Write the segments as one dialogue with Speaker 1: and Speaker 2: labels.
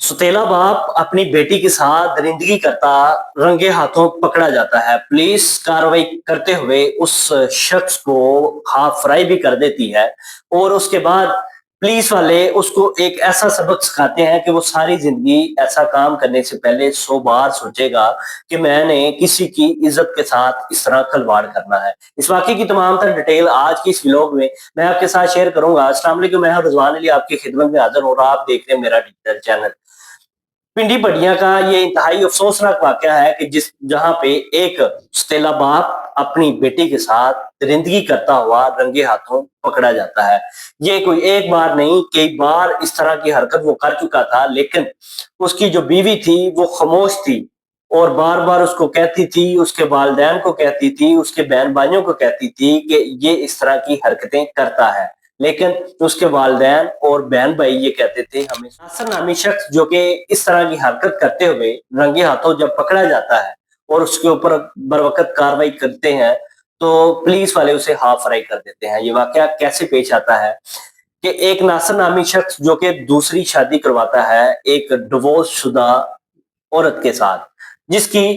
Speaker 1: सुतेला बाप अपनी बेटी के साथ दरिंदगी करता रंगे हाथों पकड़ा जाता है। पुलिस कार्रवाई करते हुए उस शख्स को हाफ फ्राई भी कर देती है और उसके बाद पुलिस वाले उसको एक ऐसा सबक सिखाते हैं कि वो सारी जिंदगी ऐसा काम करने से पहले 100 बार सोचेगा कि मैंने किसी की इज्जत के साथ इस तरह खिलवाड़ करना है। इस वाकये की तमाम तर डिटेल आज की इस व्लॉग में मैं आपके साथ शेयर करूंगा। अस्सलाम वालेकुम, मैं हूं रिजवान अली आपकी खिदमत में हाजिर हो रहा। आप देख रहे हैं मेरा डिजिटल चैनल। पिंडी बढ़िया का ये इंतहाई अफसोसनाक वाकया है कि जिस जहां पे एक सुतेला बाप अपनी बेटी के साथ दरिंदगी करता हुआ रंगे हाथों पकड़ा जाता है। ये कोई एक बार नहीं, कई बार इस तरह की हरकत वो कर चुका था, लेकिन उसकी जो बीवी थी वो खामोश थी और बार बार उसको कहती थी, उसके वालिदैन को कहती थी, उसके बहन भाइयों को कहती थी कि ये इस तरह की हरकतें करता है, लेकिन उसके वालिदैन और बहन भाई ये कहते थे हमें। नासिर नामी शख्स जो कि इस तरह की हरकत करते हुए रंगे हाथों जब पकड़ा जाता है और उसके ऊपर बरवकत कार्रवाई करते हैं तो पुलिस वाले उसे हाफ फ्राई कर देते हैं। ये वाकया कैसे पेश आता है कि एक नासिर नामी शख्स जो कि दूसरी शादी करवाता है एक डिवोर्स शुदा औरत के साथ, जिसकी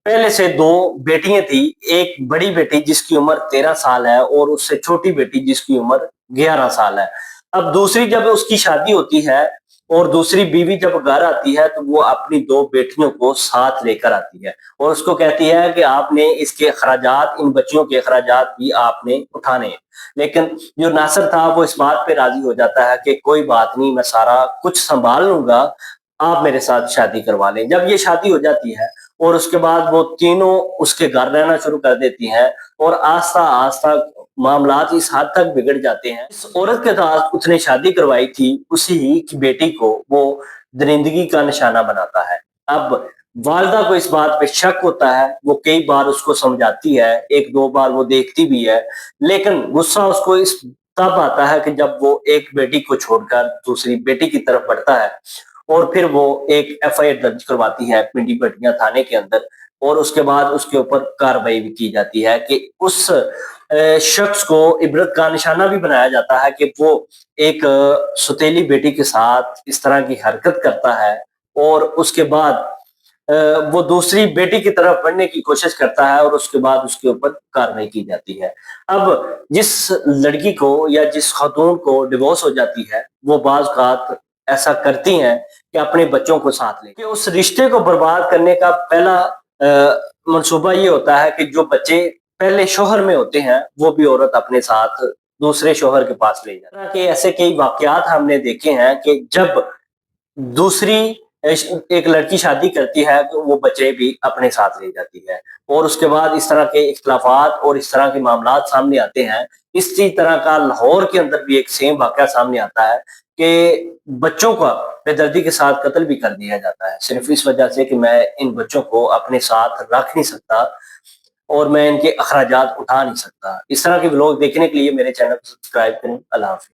Speaker 1: पहले से दो बेटियां थी। एक बड़ी बेटी जिसकी उम्र 13 साल है और उससे छोटी बेटी जिसकी उम्र 11 साल है। अब दूसरी जब उसकी शादी होती है और दूसरी बीवी जब घर आती है तो वो अपनी दो बेटियों को साथ लेकर आती है और उसको कहती है कि आपने इसके अखराजात, इन बच्चियों के अखराजात भी आपने उठाने हैं। लेकिन जो नासिर था वो इस बात पे राजी हो जाता है कि कोई बात नहीं, मैं सारा कुछ संभाल लूंगा, आप मेरे साथ शादी करवा लें। जब ये शादी हो जाती है और उसके बाद वो तीनों उसके घर रहना शुरू कर देती हैं और आस्ता आस्ता मामलात इस हद तक बिगड़ जाते हैं। इस औरत के साथ उसने शादी करवाई थी, उसी ही की बेटी को वो दरिंदगी का निशाना बनाता है। अब वालिदा को इस बात पे शक होता है, वो कई बार उसको समझाती है, एक दो बार वो देखती भी है, लेकिन गुस्सा उसको इस तब आता है कि जब वो एक बेटी को छोड़कर दूसरी बेटी की तरफ बढ़ता है और फिर वो एक एफआईआर दर्ज करवाती है पिंडी पटिया थाने के अंदर और उसके बाद उसके ऊपर कार्रवाई भी की जाती है कि उस शख्स को इबरत का निशाना भी बनाया जाता है कि वो एक सुतेली बेटी के साथ इस तरह की हरकत करता है और उसके बाद वो दूसरी बेटी की तरफ बढ़ने की कोशिश करता है और उसके बाद उसके ऊपर कार्रवाई की जाती है। अब जिस लड़की को या जिस खातून को डिवोर्स हो जाती है वो बाज औक़ात ऐसा करती हैं कि अपने बच्चों को साथ लेके उस रिश्ते को बर्बाद करने का पहला मंसूबा ये होता है कि जो बच्चे पहले शौहर में होते हैं वो भी औरत अपने साथ दूसरे शौहर के पास ले जाती है। कि ऐसे कई वाकयात हमने देखे हैं कि जब दूसरी एक लड़की शादी करती है तो वो बच्चे भी अपने साथ ले जाती है और उसके बाद इस तरह के इख्तलाफात और इस तरह के मामलात सामने आते हैं। इसी तरह का लाहौर के अंदर भी एक सेम वाकया सामने आता है कि बच्चों का बेदर्दी के साथ कत्ल भी कर दिया जाता है, सिर्फ इस वजह से कि मैं इन बच्चों को अपने साथ रख नहीं सकता और मैं इनके अखराजात उठा नहीं सकता। इस तरह के व्लॉग देखने के लिए मेरे चैनल को सब्सक्राइब करें। अल्लाह हाफ़िज़।